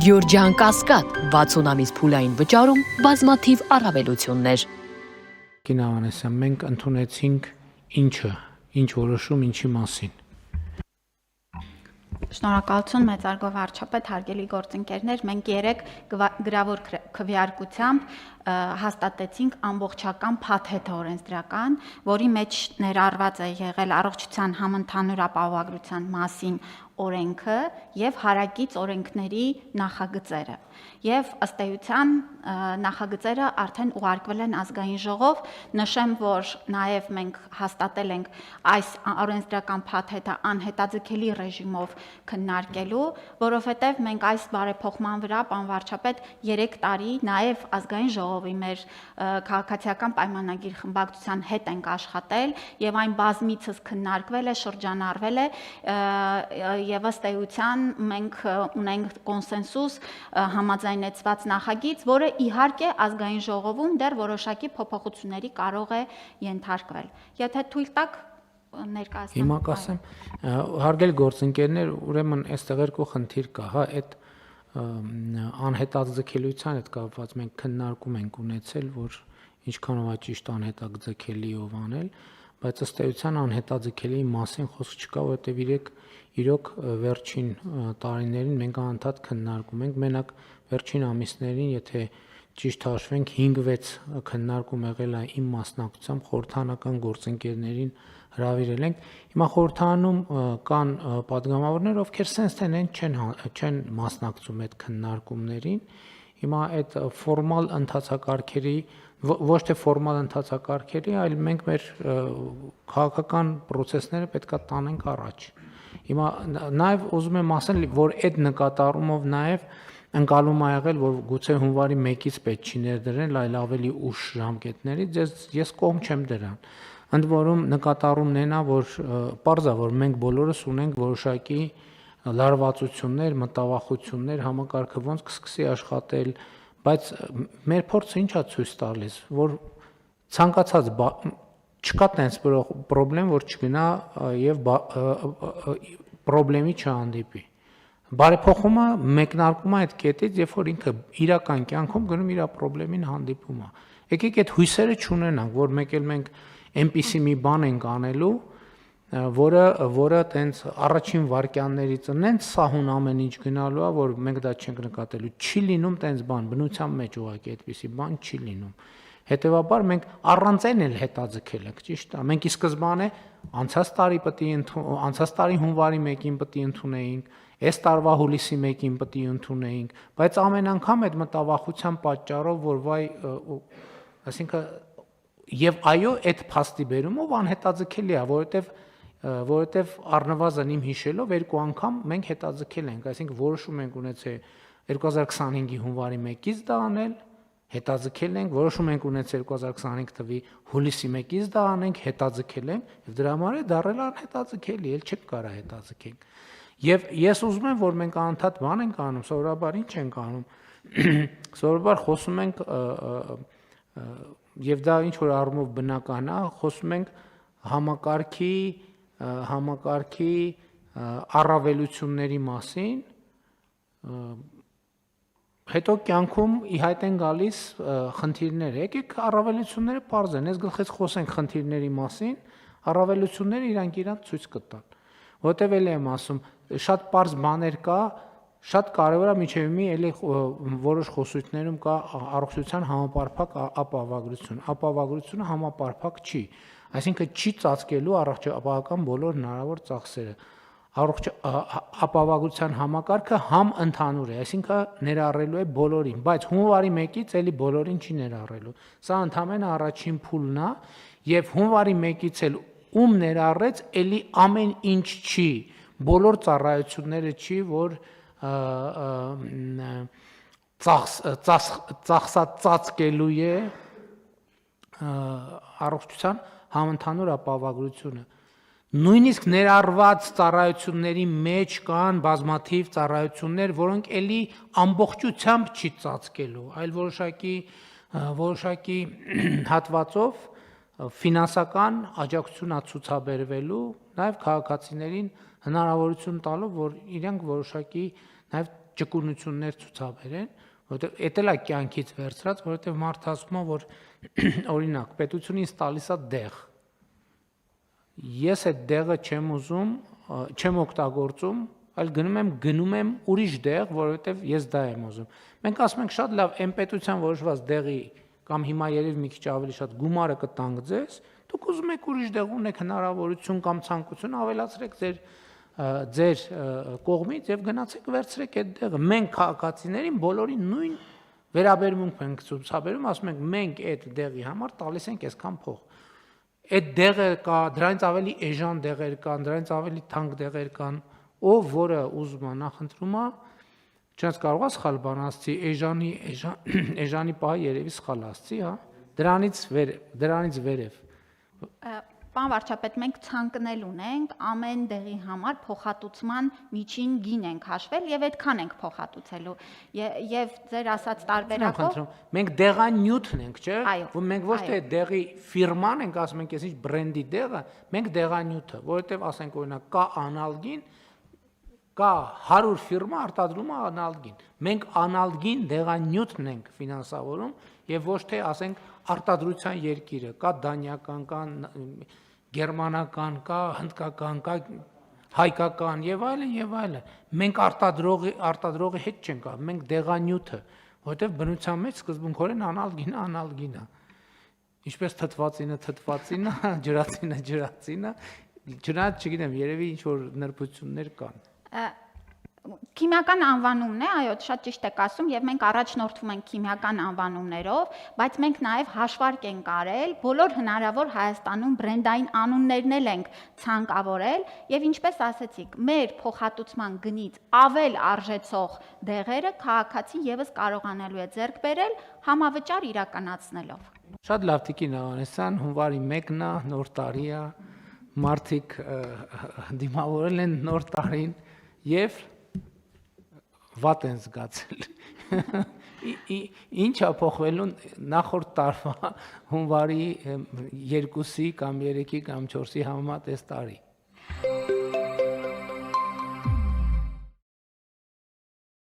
Գյորջյան Կասկադ 60 ամիս փուլային վճարում բազմաթիվ առավելություններ։ Կինավանեսյան, մենք ընդունեցինք ինչ որոշում ինչի մասին։ Շնորհակալություն մեծարգո վարչապետ, հարգելի գործընկերներ, մենք երեք գրավոր քվեարկությամբ հաստատեցինք ամբողջական փաթեթ օրենսդրական, որի մեջ ներառված է եղել առողջության համընդհանուր ապահովագրության մասին օրենքը եւ հարակից օրենքների նախագծերը։ Եվ ըստ էության նախագծերը արդեն ուղարկվել են ազգային ժողով, նշեմ, որ նաև մենք հաստատել ենք այս օրենսդրական փաթեթը անհետաձգելի ռեժիմով քննարկելու, որովհետև մենք այս բարեփոխման վրա, պարոն վարչապետ, 3 տարի նաև ազգային ժողովի մեր քաղաքացիական պայմանագիր խմբակցության հետ ենք աշխատել եւ այն բազմիցս քննարկվել է, շրջանառվել է եւ ըստ էության մենք ունենք կոնսենսուս համաձայնեցված նախագիծ, որը իհարկե ազգային ժողովում դեռ որոշակի փոփոխությունների կարող է ենթարկվել։ Եթե թույլ տաք ներկայացնեմ։ Հիմա կասեմ, հարգելի գործընկերներ, ուրեմն այստեղ երկու խնդիր կա, հա, այդ անհետաձգելիության հետ կապված մենք քննարկում ենք ունեցել, որ ինչքանով է ճիշտ անհետաձգելիով անել, բայց ըստ էության անհետաձգելի մասին խոսք չկա, որովհետև իրոք վերջին տարիներին մենք անդադ քննարկում ենք, մենակ վերջին ամիսներին, եթե ճիշտ հաշվենք 5-6 քննարկում եղել է իմ մասնակցությամբ խորհրդանական գործընկերներին հրավիրել ենք։ Հիմա խորհրդանում կան падգամավորներ, ովքեր sense թե չեն մասնակցում այդ քննարկումներին։ Հիմա այդ ֆորմալ ընթացակարգերի, ոչ թե ֆորմալ ընթացակարգերի, այլ մենք մեր քաղաքական process-ները պետք է տանենք առաջ։ Հիմա նաև ուզում եմ ասել, որ այդ նկատառումով նաև ընկալում ա եղել, որ գուցե հունվարի 1-ից պետք չի ներդրել, այլ ավելի ուշ ժամկետներից, ես կողմ չեմ դրան։ Ընդ որում նկատառումն այն է, որ պարզ է, որ մենք բոլորս ունենք որոշակի լարվածություններ, մտավախություններ, համակարգը ոնց կսկսի աշխատել, բայց մեր փորձը ինչ է ցույց տալիս, որ ցանկացած չկա տենց պրոբլեմ, որ չգնա եւ պրոբլեմի չհանդիպի։ Բարեփոխումը մեկնարկում է այդ կետից, երբ որ ինքը իրական կյանքում գնում իր պրոբլեմին հանդիպում է։ Եկեք այդ հույսերը չունենանք, որ մեկ էլ մենք այնպիսի մի բան ենք անելու, որը տենց առաջին վարքյաններից նենց սահուն ամեն ինչ գնալու է, որ մենք դա չենք նկատելու։ Չի լինում տենց բան, բնության մեջ ուղղակի այդպիսի բան չի լինում։ Հետևաբար մենք առանց այն էլ հետաձգել ենք, ճիշտ է։ Մենք ի սկզբանե անցած տարի հունվարի 1-ին պետք է ընդունեինք, այս տարվա հուլիսի 1-ին պետք է ընդունեինք, բայց ամեն անգամ այդ մտավախության պատճառով, որ վայ, այսինքն եւ այո, այդ փաստի բերումով անհետաձգելի է, որովհետեւ առնվազն իմ հիշելով 2 անգամ մենք հետաձգել ենք, այսինքն որոշում ենք ունեցել 2025-ի հունվարի 1-ից դա անել, հետաձգել ենք, որոշում ենք ունեցել 2025 թվականի հուլիսի 1-ից դա անենք, հետաձգել ենք եւ դրա համար է դառել անհետաձգելի, ել չենք կարա հետաձգենք։ Եվ ես ուզում եմ, որ մենք անդադ բան ենք անում, սովորաբար ինչ ենք անում։ Սովորաբար խոսում ենք եւ դա ինչ որ առումով բնական է, խոսում ենք համակարգի առավելությունների մասին, հետո կյանքում ի հայտ են գալիս խնդիրներ։ Եկեք առավելությունները պարզ են, ես գլխից խոսենք խնդիրների մասին, առավելությունները իրանք ցույց կտան։ Որտեւ էլ եմ ասում, շատ պարզ բաներ կա, շատ կարևոր է միջև մի էլի որոշ խոսույթներում կա առողջության համապարփակ ապահովագրություն։ Ապահովագրությունը համապարփակ չի, այսինքն չի ծածկելու առողջապահական բոլոր հնարավոր ծախսերը։ Ապահովագրության համակարգը համընդհանուր է, այսինքն ներառելու է բոլորին, բայց հունվարի 1-ից էլի բոլորին չի ներառելու։ Սա ընդհանրապես առաջին փուլն է, եւ հունվարի 1-ից էլ ում ներառեց, էլի ամեն ինչ չի, բոլոր ծառայությունները չի, որ ծածկելու է առողջության համընդհանուր ապահովագրությունը։ Նույնիսկ ներառված ծառայությունների մեջ կան բազմաթիվ ծառայություններ, որոնք էլի ամբողջությամբ չի ծածկելու, այլ որոշակի հատվածով ֆինանսական աջակցություն ցուցաբերվելու, նաև քաղաքացիներին հնարավորություն տալով, որ իրենք որոշակի նաև ճկունություններ ցուցաբերեն, որովհետեւ էդ էլ է կյանքից վերցրած, որովհետեւ մարդը ասում է, որ օրինակ պետությունին տալիս է դեղ։ Ես այդ դեղը չեմ ուզում, չեմ օգտագործում, այլ գնում եմ ուրիշ դեղ, որովհետև ես դա եմ ուզում։ Մենք ասում ենք շատ լավ, այն պետության որոշված դեղի կամ հիմա երևի մի քիչ ավելի շատ գումարը կտանք ձեզ, դուք ուզում եք ուրիշ դեղ ունեք հնարավորություն կամ ցանկություն ավելացրեք ձեր կողմից եւ գնացեք վերցրեք այդ դեղը։ Մենք քաղաքացիներին բոլորին նույն վերաբերմունք ենք ցուցաբերում, ասում ենք մենք այդ դեղի համար տալիս ենք այսքան փող։ Այդ դեղը կա, դրանից ավելի էժան դեղեր կան, դրանից ավելի թանկ դեղեր կան, ով որը ուզում է նախընտրում է, չնայած կարող է սխալ բան ասցի, էժանի պահը երևի սխալ ասցի, հա, դրանից վերև։ Պարոն վարչապետ, մենք ցանկնել ունենք ամեն դեղի համար փոխհատուցման միջին գին ենք հաշվել եւ այդքան ենք փոխհատուցելու եւ ձեր ասած տարբերակով մենք դեղանյութն ենք, չէ՞, Այո, որ մենք ոչ թե դեղի ֆիրման ենք, ասում ենք, այսինչ բրենդի դեղը, մենք դեղանյութը, որովհետեւ ասենք օրինակ կա անալգին, կա 100 ֆիրմա արտադրում է անալգին։ Մենք անալգին դեղանյութն ենք ֆինանսավորում եւ ոչ թե ասենք արտադրության երկիրը, կա դանիական, կա գերմանական, կա հնդկական, կա հայկական եւ այլն եւ այլն։ Մենք արտադրողի հետ չենք, մենք դեղանյութը, որովհետեւ բնության մեջ սկզբունքորեն անալգին է։ Ինչպես թթվածինը, ջրածինը, չնայած չգիտեմ, երևի ինչ որ նրբություններ կան։ Քիմիական անվանումն է, այո, շատ ճիշտ եք ասում, եւ մենք առաջնորդվում ենք քիմիական անվանումներով, բայց մենք նաեւ հաշվարկ ենք արել, բոլոր հնարավոր Հայաստանում բրենդային անուններն էլ ենք ցանկավորել, եւ ինչպես ասեցիք, մեր փոխհատուցման գնից ավել արժեցող դեղերը քաղաքացին եւս կարողանալու է ձեռք բերել համավճար իրականացնելով։ Շատ լավ Տիկին Ավանեսյան, հունվարի 1-ն է, նոր տարի է, մարդիկ դիմավորել են նոր տարին եւ վատ են զգացել։ Ինչ է փոխվելու նախորդ տարվա հունվարի 2-ի կամ 3-ի կամ 4-ի համեմատ այս տարի։